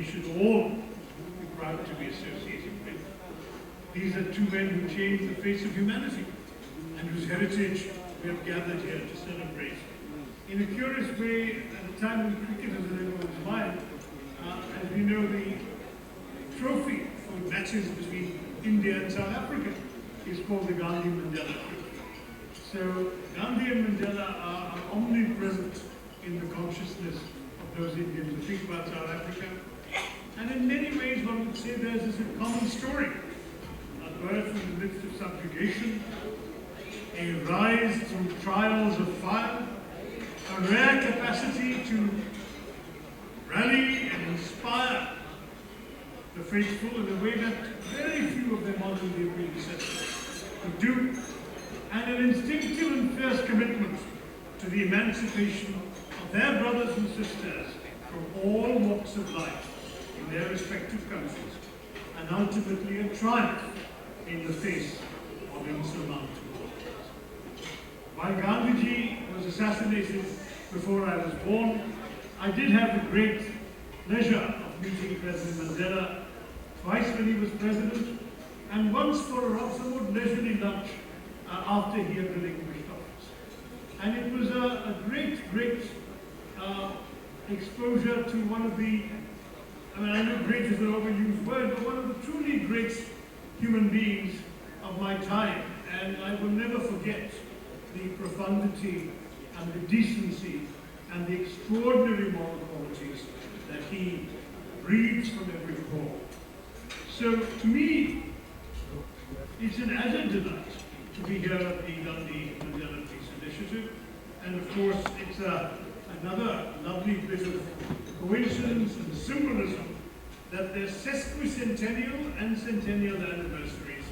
we should all be proud to be associated with. These are two men who changed the face of humanity and whose heritage we have gathered here to celebrate. In a curious way, at a time when cricket is in everyone's mind, as we know, the trophy for matches between India and South Africa is called the GandhiMandela Trophy. So Gandhi and Mandela are omnipresent in the consciousness of those Indians who think about South Africa. And in many ways, one would say there's this common story. A birth in the midst of subjugation, a rise through trials of fire, a rare capacity to rally and inspire the faithful in a way that very few of their modern-day predecessors could do, and an instinctive and fierce commitment to the emancipation of their brothers and sisters from all walks of life in their respective countries, and ultimately a triumph in the face of insurmountable odds. While Gandhiji was assassinated before I was born, I did have the great pleasure of meeting President Mandela twice when he was president, and once for a somewhat leisurely lunch after he had relinquished office. And it was a great exposure to one of the, I know great is an overused word, but one of the truly great human beings of my time. And I will never forget the profundity and the decency and the extraordinary moral qualities that he breathes from every pore. So to me, it's an added delight to be here at the GandhiMandela Peace Initiative. And of course, it's another lovely bit of coincidence and symbolism that their sesquicentennial and centennial anniversaries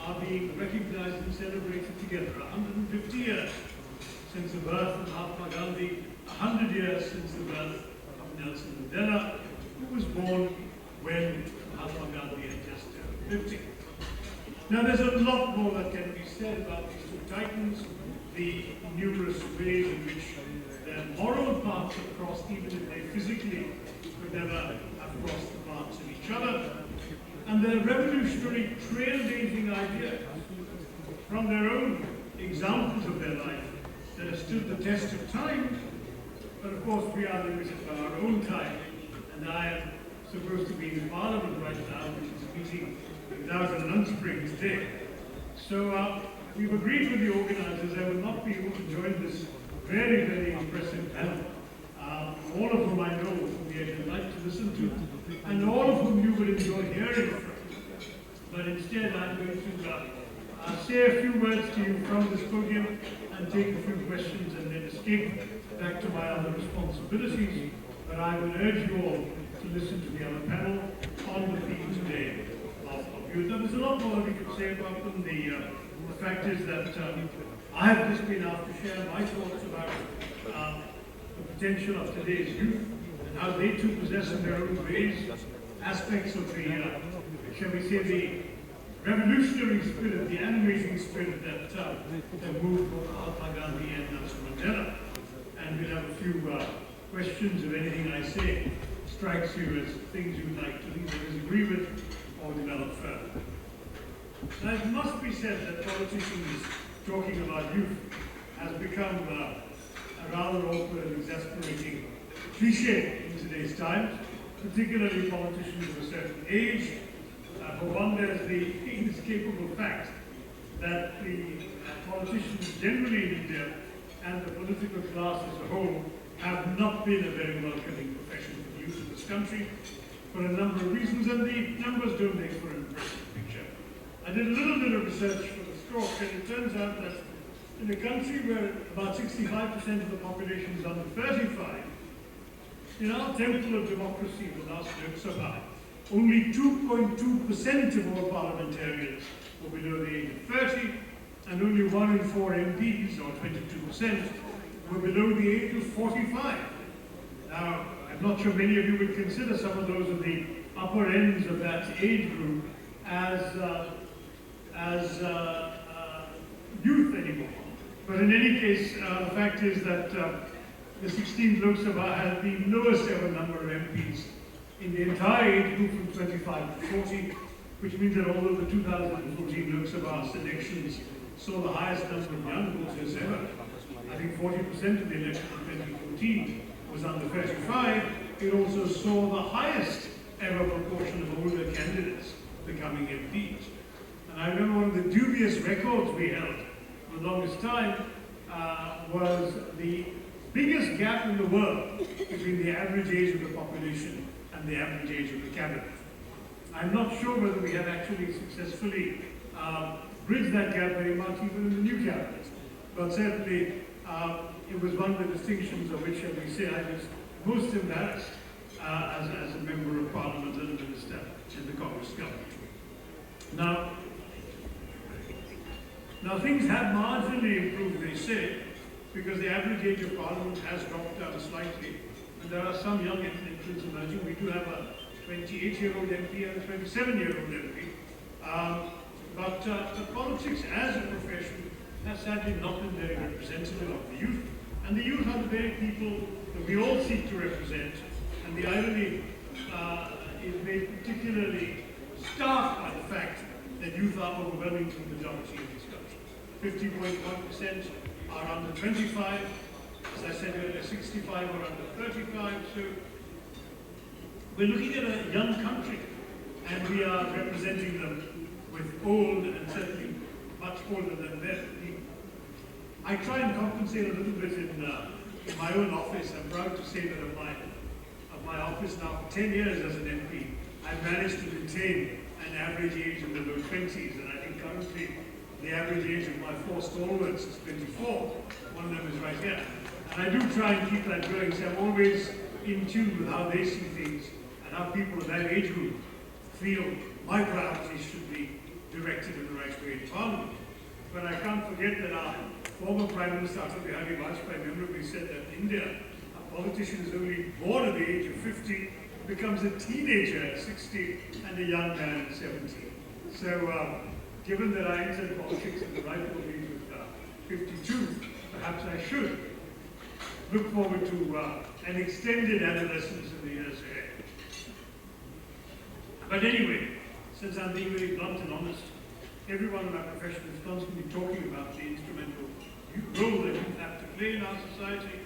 are being recognized and celebrated together. 150 years since the birth of Mahatma Gandhi, 100 years since the birth of Nelson Mandela, who was born when Mahatma Gandhi had just turned 50. Now there's a lot more that can be said about these two titans, the numerous ways in which their moral paths have crossed, even if they physically could never have crossed the paths of each other, and their revolutionary trailblazing ideas from their own examples of their life that have stood the test of time. But of course we are limited by our own time, and I am supposed to be in Parliament right now, which is meeting without an unsprings day. So we've agreed with the organizers I will not be able to join this very impressive panel, all of whom I know will be a delight to listen to, and all of whom you will enjoy hearing from. But instead I'm going to say a few words to you from this podium and take a few questions and then escape back to my other responsibilities. But I would urge you all to listen to the other panel on the theme today of youth. Now, there's a lot more that we could say about them. The fact is that I have just been asked to share my thoughts about the potential of today's youth and how they too possess in their own ways aspects of the, shall we say, the revolutionary spirit, the animating spirit that moved both Mahatma Gandhi and Nelson Mandela. And we'll have a few questions if anything I say strikes you as things you would like to either disagree with or develop further. Now it must be said that politicians talking about youth has become a rather awkward and exasperating cliche in today's times, particularly politicians of a certain age. For one, there's the inescapable fact that the politicians generally in India and the political class as a whole have not been a very welcoming profession for the youth of this country for a number of reasons, and the numbers don't make for an impressive picture. I did a little bit of research for the stroke, and it turns out that in a country where about 65% of the population is under 35, in our temple of democracy, the last Lok Sabha, only 2.2% of all parliamentarians were below the age of 30, and only 1 in 4 MPs, or 22%, were below the age of 45. Now, I'm not sure many of you would consider some of those at the upper ends of that age group as youth anymore. But in any case, the fact is that the 16th Lok Sabha had the lowest ever number of MPs in the entire age group from 25 to 40, which means that although the 2014 Lok Sabha elections saw the highest number of young voters ever, I think 40% of the election in 2014 was under 35, it also saw the highest ever proportion of older candidates becoming MPs. And I remember one of the dubious records we held for the longest time was the biggest gap in the world between the average age of the population and the average age of the cabinet. I'm not sure whether we have actually successfully bridged that gap very much even in the new cabinet. But certainly it was one of the distinctions of which, shall we say, I was most embarrassed as a member of parliament and a minister in the Congress government. Now things have marginally improved, they say, because the average age of parliament has dropped down slightly, and there are some young entrants emerging. We do have a 28-year-old MP and a 27-year-old MP. But politics as a profession has sadly not been very representative of the youth. And the youth are the very people that we all seek to represent. And the irony is made particularly stark by the fact that youth are overwhelming to the majority in this country. 50.1% are under 25, as I said earlier, 65 are under 35. So we're looking at a young country, and we are representing them with old and certainly much older than them people. I try and compensate a little bit in my own office. I'm proud to say that of my office now for 10 years as an MP, I've managed to maintain an average age in the low 20s, and I think currently the average age of my four stalwarts is 24. One of them is right here. And I do try and keep that going, so I'm always in tune with how they see things and how people of that age group feel my priorities should be directed in the right way in Parliament. But I can't forget that our former Prime Minister, Atal Bihari Vajpayee, memorably said that in India, a politician is only born at the age of 50, becomes a teenager at 60, and a young man at 70. So, given that I entered politics at the ripe old age of 52, perhaps I should look forward to an extended adolescence in the years ahead. But anyway, since I'm being very blunt and honest, everyone in our profession is constantly talking about the instrumental role that youth have to play in our society,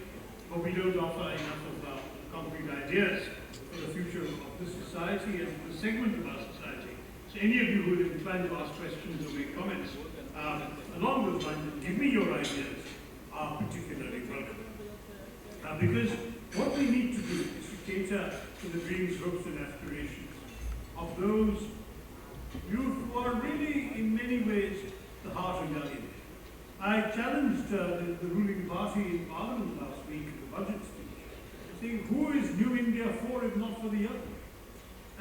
but we don't offer enough of concrete ideas for the future of this society and the segment of our society. So any of you who are inclined to ask questions or make comments along those lines, give me your ideas, are particularly welcome. Because what we need to do is to cater to the dreams, hopes, and aspirations of those youth who are really, in many ways, the heart of young India. I challenged the ruling party in Parliament last week in the budget speech, saying, who is New India for if not for the young?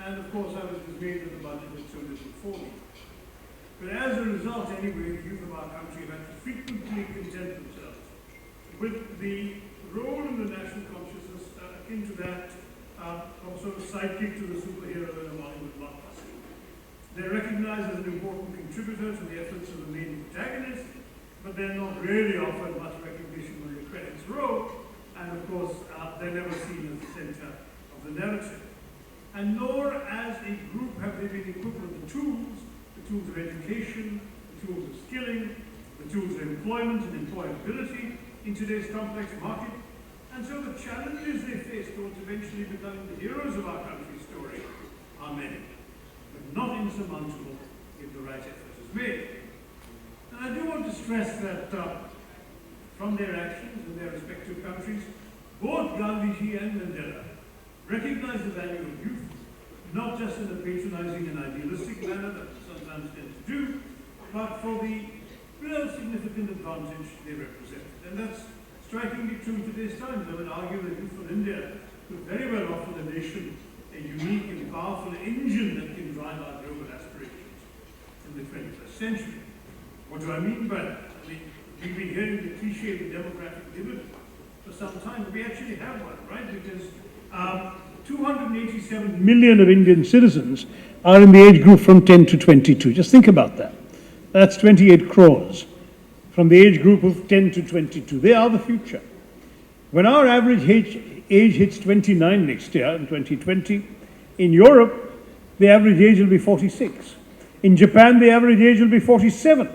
And of course, I was dismayed that the budget was so little for them. But as a result, anyway, the youth of our country have had to frequently content themselves with the role in the national consciousness akin to that of sort of sidekick to the superhero in a Bollywood blockbuster. They're recognized as an important contributor to the efforts of the main protagonist, but they're not really offered much recognition when the credits roll, and of course, they're never seen as the center of the narrative. And nor as a group have they been equipped with the tools of education, the tools of skilling, the tools of employment and employability in today's complex market. And so the challenges they face towards eventually becoming the heroes of our country's story are many, but not insurmountable if the right effort is made. And I do want to stress that from their actions in their respective countries, both Gandhiji and Mandela recognize the value of youth, not just in a patronizing and idealistic manner that we sometimes tend to do, but for the real significant advantage they represent. And that's strikingly true in today's times. I would argue that youthful India could very well offer the nation a unique and powerful engine that can drive our global aspirations in the 21st century. What do I mean by that? I mean, we've been hearing the cliche of the demographic dividend for some time, but we actually have one, right? Because 287 million of Indian citizens are in the age group from 10 to 22. Just think about that. That's 28 crores from the age group of 10 to 22. They are the future. When our average age hits 29 next year, in 2020, In Europe, the average age will be 46. In Japan, the average age will be 47.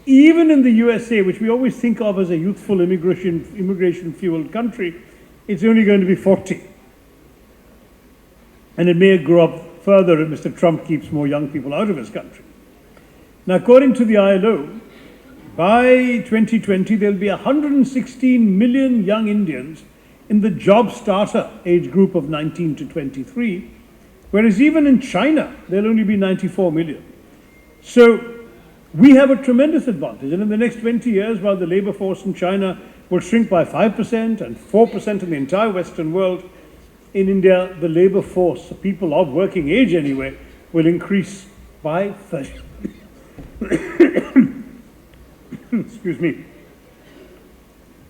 Even in the USA, which we always think of as a youthful immigration-fueled country, it's only going to be 40. And it may grow up further if Mr. Trump keeps more young people out of his country. Now, according to the ILO, by 2020, there'll be 116 million young Indians in the job starter age group of 19 to 23, whereas even in China, there'll only be 94 million. So we have a tremendous advantage. And in the next 20 years, while the labor force in China will shrink by 5% and 4% in the entire Western world, in India, the labor force, the people of working age anyway, will increase by 30. Excuse me,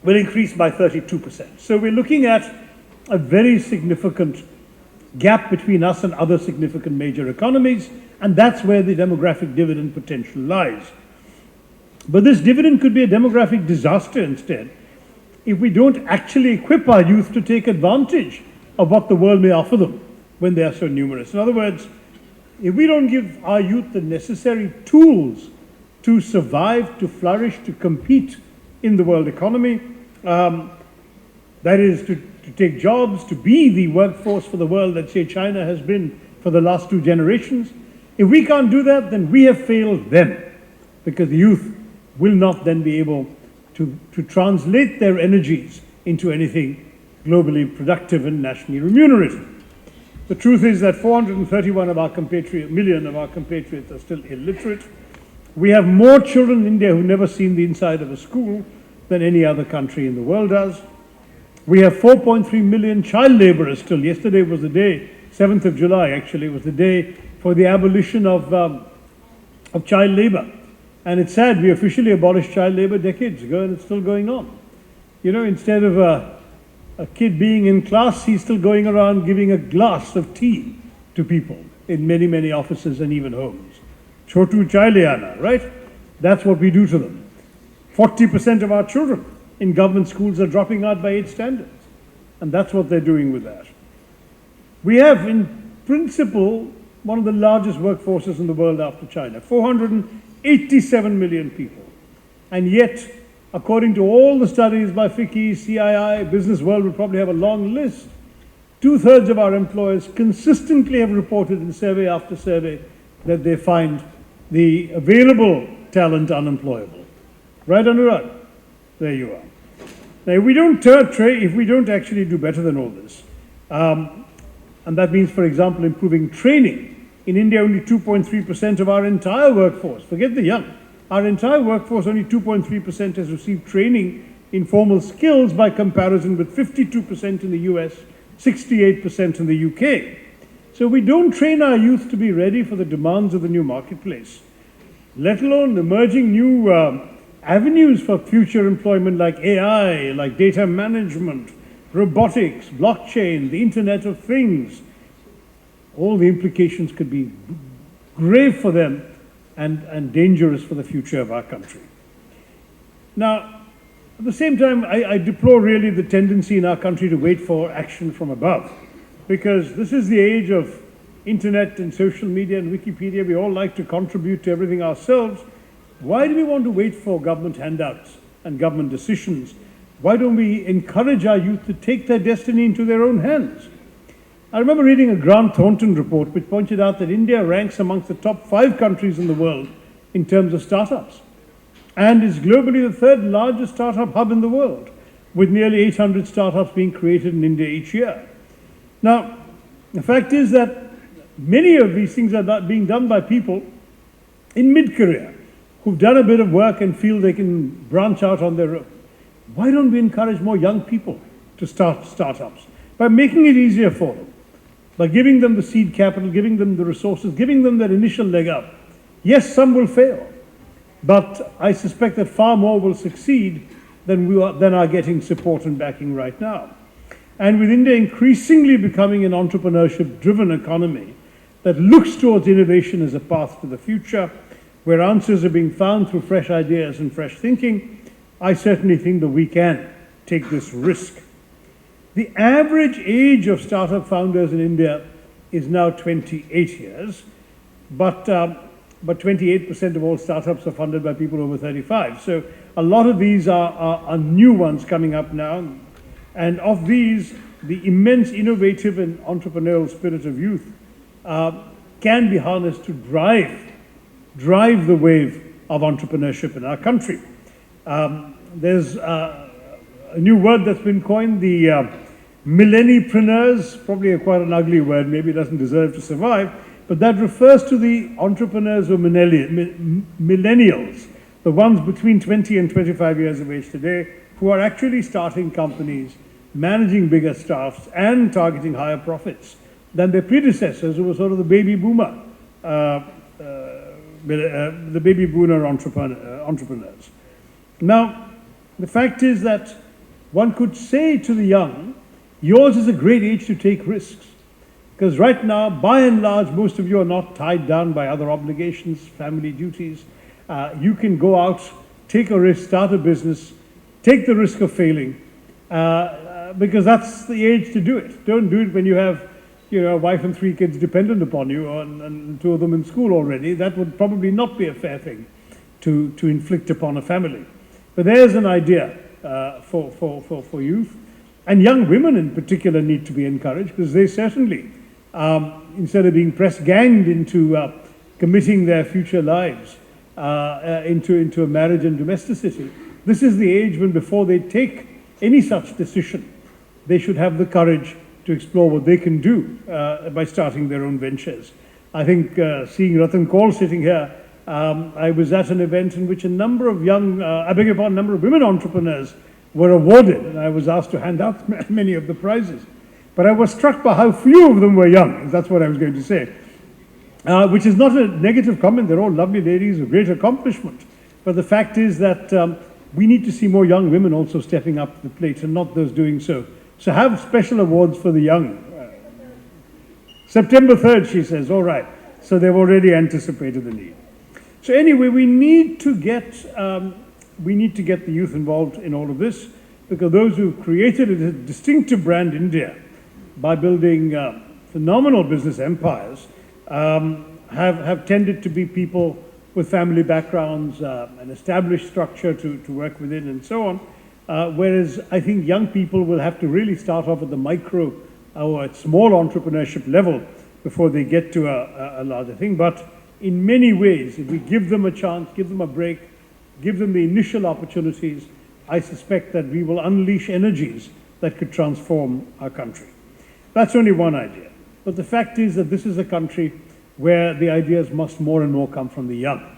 will increase by 32%. So we're looking at a very significant gap between us and other significant major economies, and that's where the demographic dividend potential lies. But this dividend could be a demographic disaster instead if we don't actually equip our youth to take advantage of what the world may offer them when they are so numerous. In other words, if we don't give our youth the necessary tools to survive, to flourish, to compete in the world economy, that is, to take jobs, to be the workforce for the world that, say, China has been for the last 2 generations, if we can't do that, then we have failed them, because the youth will not then be able to translate their energies into anything globally productive and nationally remunerative. The truth is that 431 million of our compatriots are still illiterate. We have more children in India who've never seen the inside of a school than any other country in the world does. We have 4.3 million child laborers still. Yesterday was the day, 7th of July actually, was the day for the abolition of child labor. And it's sad, we officially abolished child labor decades ago and it's still going on. You know, instead of a kid being in class, he's still going around giving a glass of tea to people in many, many offices and even homes. Chotu Chailayana, right? That's what we do to them. 40% of our children in government schools are dropping out by 8 standards. And that's what they're doing with that. We have, in principle, one of the largest workforces in the world after China, 487 million people. And yet, according to all the studies by FICCI, CII, Business World will probably have a long list, 2/3 of our employers consistently have reported in survey after survey that they find the available talent unemployable. Right, Anurag? There you are. Now, if we don't actually do better than all this, and that means, for example, improving training. In India, only 2.3% of our entire workforce, forget the young, our entire workforce, only 2.3% has received training in formal skills by comparison with 52% in the US, 68% in the UK. So we don't train our youth to be ready for the demands of the new marketplace, let alone emerging new avenues for future employment like AI, like data management, robotics, blockchain, the Internet of Things. All the implications could be grave for them and dangerous for the future of our country. Now, at the same time, I deplore really the tendency in our country to wait for action from above, because this is the age of internet and social media and Wikipedia. We all like to contribute to everything ourselves. Why do we want to wait for government handouts and government decisions? Why don't we encourage our youth to take their destiny into their own hands? I remember reading a Grant Thornton report which pointed out that India ranks amongst the top 5 countries in the world in terms of startups, and is globally the 3rd largest startup hub in the world, with nearly 800 startups being created in India each year. Now, the fact is that many of these things are being done by people in mid-career who've done a bit of work and feel they can branch out on their own. Why don't we encourage more young people to start startups by making it easier for them, by giving them the seed capital, giving them the resources, giving them that initial leg up? Yes, some will fail, but I suspect that far more will succeed than are getting support and backing right now. And with India increasingly becoming an entrepreneurship-driven economy that looks towards innovation as a path to the future, where answers are being found through fresh ideas and fresh thinking, I certainly think that we can take this risk. The average age of startup founders in India is now 28 years, but 28% of all startups are funded by people over 35. So a lot of these are new ones coming up now, and of these, the immense innovative and entrepreneurial spirit of youth can be harnessed to drive the wave of entrepreneurship in our country. There's a new word that's been coined, the millenniepreneurs, probably quite an ugly word, maybe it doesn't deserve to survive, but that refers to the entrepreneurs who are millennials, the ones between 20 and 25 years of age today, who are actually starting companies, managing bigger staffs, and targeting higher profits than their predecessors, who were sort of the baby boomer entrepreneurs. Now, the fact is that one could say to the young, yours is a great age to take risks. Because right now, by and large, most of you are not tied down by other obligations, family duties. You can go out, take a risk, start a business, take the risk of failing, because that's the age to do it. Don't do it when you have, a wife and 3 kids dependent upon you, and 2 of them in school already. That would probably not be a fair thing to inflict upon a family. But there's an idea for youth. And young women in particular need to be encouraged, because they certainly, instead of being press-ganged into committing their future lives into a marriage and domesticity, this is the age when, before they take any such decision, they should have the courage to explore what they can do by starting their own ventures. I think seeing Ratan Kaul sitting here, I was at an event in which a number of young, a number of women entrepreneurs were awarded, and I was asked to hand out many of the prizes. But I was struck by how few of them were young, that's what I was going to say. Which is not a negative comment, they're all lovely ladies of great accomplishment. But the fact is that we need to see more young women also stepping up to the plate, and not those doing so. So have special awards for the young. September 3rd, she says, all right. So they've already anticipated the need. So anyway, we need to get the youth involved in all of this, because those who've created a distinctive brand India by building phenomenal business empires have tended to be people with family backgrounds, an established structure to work within, and so on. Whereas I think young people will have to really start off at the micro or at small entrepreneurship level before they get to a larger thing. But in many ways, if we give them a chance, give them a break, give them the initial opportunities, I suspect that we will unleash energies that could transform our country. That's only one idea. But the fact is that this is a country where the ideas must more and more come from the young.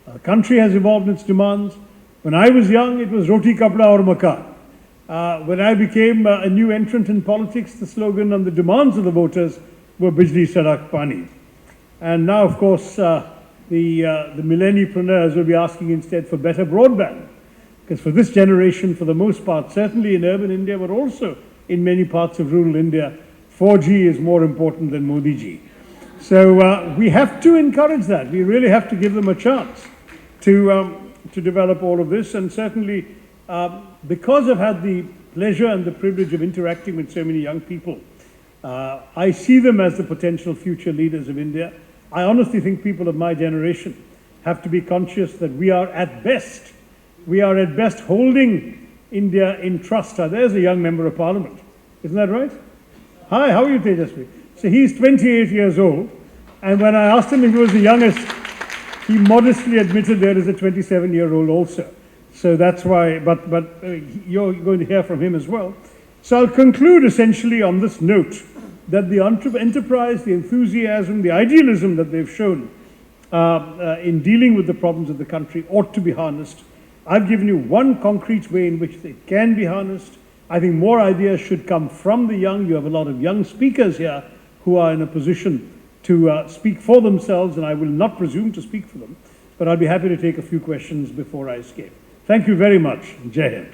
Our country has evolved its demands. When I was young, it was roti, kapda aur makan. When I became a new entrant in politics, the slogan and the demands of the voters were bijli, sadak, pani. And now, of course, the millenniepreneurs will be asking instead for better broadband. Because for this generation, for the most part, certainly in urban India, but also in many parts of rural India, 4G is more important than Modi ji. So we have to encourage that. We really have to give them a chance to develop all of this. And certainly, because I've had the pleasure and the privilege of interacting with so many young people, I see them as the potential future leaders of India. I honestly think people of my generation have to be conscious that we are at best holding India in trust. There's a young member of parliament. Isn't that right? Hi, how are you, Tejasvi? So he's 28 years old, and when I asked him if he was the youngest, he modestly admitted there is a 27-year-old also. So that's why, but you're going to hear from him as well. So I'll conclude essentially on this note that the enterprise, the enthusiasm, the idealism that they've shown in dealing with the problems of the country ought to be harnessed. I've given you one concrete way in which they can be harnessed. I think more ideas should come from the young. You have a lot of young speakers here who are in a position to speak for themselves, and I will not presume to speak for them, but I'll be happy to take a few questions before I escape. Thank you very much. Jai Hind.